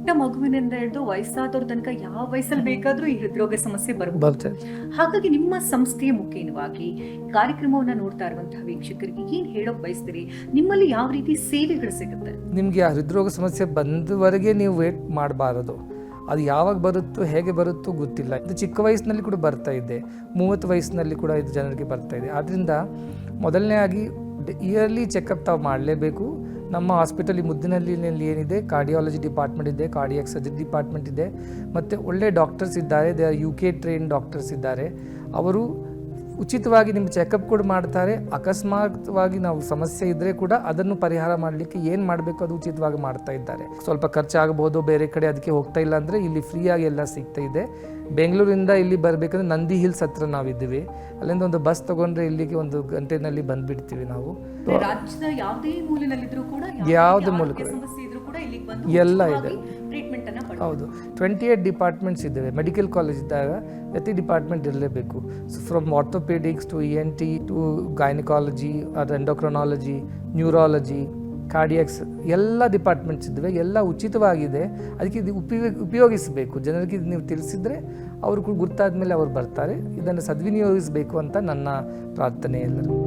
ಪುಟ್ಟ ಮಗುವಿನಿಂದ ಹಿಡಿದು ವಯಸ್ಸಾದವ್ರ ತನಕ ಯಾವ ವಯಸ್ಸಲ್ಲಿ ಬೇಕಾದ್ರೂ ಈ ಹೃದ್ರೋಗ ಸಮಸ್ಯೆ ಬರಬಹುದು. ಹಾಗಾಗಿ ನಿಮ್ಮ ಸಂಸ್ಥೆಯ ಮುಖೇನವಾಗಿ ಕಾರ್ಯಕ್ರಮವನ್ನ ನೋಡ್ತಾ ಇರುವಂತಹ ವೀಕ್ಷಕರಿಗೆ ಏನ್ ಹೇಳೋಕ್ ಬಯಸ್ತೀರಿ? ನಿಮ್ಮಲ್ಲಿ ಯಾವ ರೀತಿ ಸೇವೆಗಳು ಸಿಗುತ್ತೆ? ನಿಮಗೆ ಆ ಹೃದ್ರೋಗ ಸಮಸ್ಯೆ ಬಂದವರೆಗೆ ನೀವು ವೇಟ್ ಮಾಡಬಾರದು. ಅದು ಯಾವಾಗ ಬರುತ್ತೋ ಹೇಗೆ ಬರುತ್ತೋ ಗೊತ್ತಿಲ್ಲ. ಇದು ಚಿಕ್ಕ ವಯಸ್ಸಿನಲ್ಲಿ ಕೂಡ ಬರ್ತಾ ಇದೆ, 30 ವಯಸ್ಸಿನಲ್ಲಿ ಕೂಡ ಇದು ಜನರಿಗೆ ಬರ್ತಾ ಇದೆ. ಆದ್ದರಿಂದ ಮೊದಲನೇ ಆಗಿ ಇಯರ್ಲಿ ಚೆಕಪ್ ತಾವು ಮಾಡಲೇಬೇಕು. ನಮ್ಮ ಹಾಸ್ಪಿಟಲ್ ಈ ಮುದ್ದಿನಹಳ್ಳಿಯಲ್ಲಿ ಏನಿದೆ, ಕಾರ್ಡಿಯಾಲಜಿ ಡಿಪಾರ್ಟ್ಮೆಂಟ್ ಇದೆ, ಕಾರ್ಡಿಯಾಕ್ ಸರ್ಜರಿ ಡಿಪಾರ್ಟ್ಮೆಂಟ್ ಇದೆ, ಮತ್ತು ಒಳ್ಳೆ ಡಾಕ್ಟರ್ಸ್ ಇದ್ದಾರೆ. They are UK train doctors ಇದ್ದಾರೆ. ಅವರು ಉಚಿತವಾಗಿ ನಿಮ್ಮ ಚೆಕಪ್ ಕೂಡ ಮಾಡ್ತಾರೆ. ಅಕಸ್ಮಾತ್ವಾಗಿ ನಾವು ಸಮಸ್ಯೆ ಇದ್ದರೆ ಕೂಡ ಅದನ್ನು ಪರಿಹಾರ ಮಾಡಲಿಕ್ಕೆ ಏನು ಮಾಡಬೇಕು ಅದು ಉಚಿತವಾಗಿ ಮಾಡ್ತಾ ಇದ್ದಾರೆ. ಸ್ವಲ್ಪ ಖರ್ಚಾಗಬಹುದು, ಬೇರೆ ಕಡೆ ಅದಕ್ಕೆ ಹೋಗ್ತಾ ಇಲ್ಲ ಅಂದರೆ ಇಲ್ಲಿ ಫ್ರೀಯಾಗಿ ಎಲ್ಲ ಸಿಗ್ತಾ ಇದೆ. ಬೆಂಗಳೂರಿಂದ ಇಲ್ಲಿ ಬರಬೇಕಂದ್ರೆ ನಂದಿ ಹಿಲ್ಸ್ ಹತ್ರ ನಾವಿದ್ದೀವಿ. ಅಲ್ಲಿಂದ ಒಂದು ಬಸ್ ತೊಗೊಂಡ್ರೆ ಇಲ್ಲಿಗೆ 1 ಗಂಟೆನಲ್ಲಿ ಬಂದುಬಿಡ್ತೀವಿ ನಾವು. ರಾಜ್ಯದ ಯಾವುದೇ ಮೂಲೆಯಲ್ಲಿದ್ದರೂ ಕೂಡ ಯಾವುದೇ ಮೂಲಕ ಸಮಸ್ಯೆ ಇದ್ರೂ ಕೂಡ ಇಲ್ಲಿಗೆ ಬಂದು ಎಲ್ಲ ಇದೆ. ಟ್ರೀಟ್ಮೆಂಟ್ ಅನ್ನ ಪಡೆಯಬಹುದು. ಹೌದು, 28 ಡಿಪಾರ್ಟ್ಮೆಂಟ್ಸ್ ಇದ್ದಾವೆ. ಮೆಡಿಕಲ್ ಕಾಲೇಜ್ ಇದ್ದಾಗ ಪ್ರತಿ ಡಿಪಾರ್ಟ್ಮೆಂಟ್ ಇರಲೇಬೇಕು. So from orthopaedics to ENT to gynaecology, endocrinology, neurology, cardiacs ಎಲ್ಲ ಡಿಪಾರ್ಟ್ಮೆಂಟ್ಸ್ ಇದ್ದಾವೆ. ಎಲ್ಲ ಉಚಿತವಾಗಿದೆ. ಅದಕ್ಕೆ ಇದು ಉಪಯೋಗಿಸಬೇಕು. ಜನರಿಗೆ ನೀವು ತಿಳಿಸಿದರೆ ಅವರು ಗುರ್ತಾದ ಮೇಲೆ ಅವರು ಬರ್ತಾರೆ. ಇದನ್ನು ಸದ್ವಿನಿಯೋಗಿಸಬೇಕು ಅಂತ ನನ್ನ ಪ್ರಾರ್ಥನೆ ಎಲ್ಲರೂ.